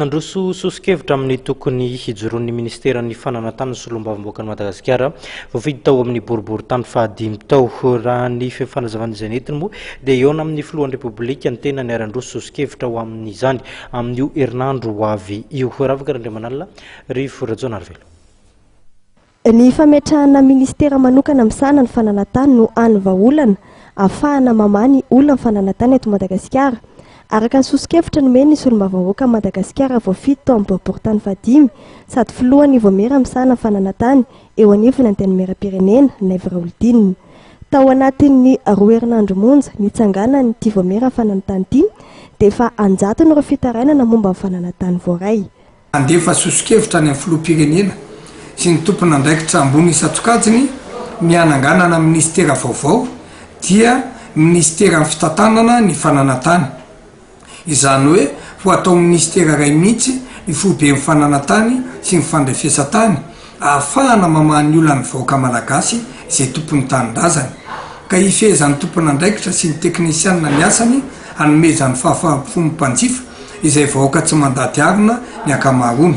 Nandroso sosikevitra amin'ny tokony hijoroan'ny ministeran'ny fananantany sy olombavamboaka ny Madagasikara voafidy tao amin'ny boribory tany fahadimy tao raha ny fanazavana izay netiny moa dia eo amin'ny filohan'ny repoblika ny tena ny arandroso sosikevitra ho amin'izany amin'io herinandro ho avy io ravaka Andriamanalina Rivo Rajoana Arvelo. Ny fametrahana ministera manokana misana ny fananantany no vaolana ahafahana mamany olona ny fananantany eto Madagasikara. Araka ny sosikevitra nomeny ny olombavamboaka Madagasikara voafidy tao amin'ny boribory tany fahadimy sady filohan'ny Ivomera misana fananantany eo anivony ny antenimieram-pirenena Naivo Raholdinina. Tao anatin'ny roa herinandro monja nitsangana ny Ivomera fananantany ity dia efa anjato ny ireo fitarainana momba ny fananantany voaray. Andefa sosikevitra any amin'ny filoham-pirenena sy ny tompona andraikitra ambony isatokajiny ny ananganana ministera vaovao dia ministera ny fitantanana ny fananantany. Izany hoe ho atao ministera ray mihitsy ny foibe ny fananantany sy ny fandrefesatany ahafahana mamany olana vahoaka malagasy izay tompony tanindrazany ka ifezany tompona andraikitra sy ny teknisianina ny asany hanomezany fahafaham-pombo mpanjifa izay vahoaka tsy mandaty arina ny akamaroany.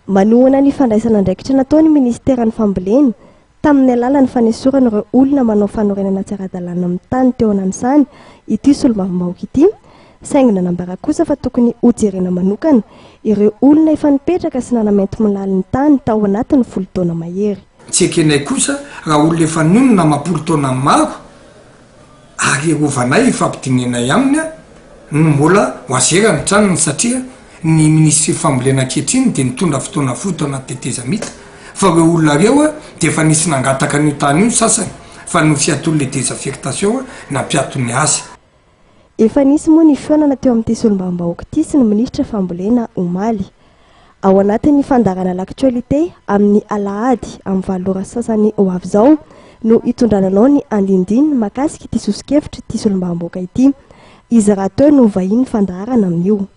Manohana ny fandraisana andraikitra nataony ministera ny fambolena tamin'ny alalan'ny fanesorana ireo olona manao fanorenana tsy ara-dalàna amin'ny tany teo an'izany ity olombavamboaka ity. Saingina nambara kosa fa tokony hojerena manokana ireo olona efa nipetraka sy nanamento milala ny tany tao anatiny 10 taona mahery. Tsy ekenay kosa raha olona efa nionona ma-10 taona maro ary rovanay ifampidinenay aminy no mbola hoazera ny tranony satria ny ministry fambolena ankehitriny dia nitondra fotoana foto anaty teteza mita fa ireo olona ireo dia efa nisy nangataka an'io tany io sasany fa no fiatolona desaffectation nampiatony azy. Efa nisy moa ny fionana teo amin'ity olombavamboaka ity sy ny ministra fambolena omaly ao anatin'ny fandarana l'actualité amin'ny alahady amin'ny valora sasany ho avy izao no hitondrananao ny andindiny makasika ity sosikevitra ity olombavamboaka ity. Izy raha teo no vahiny fandarana amin'io.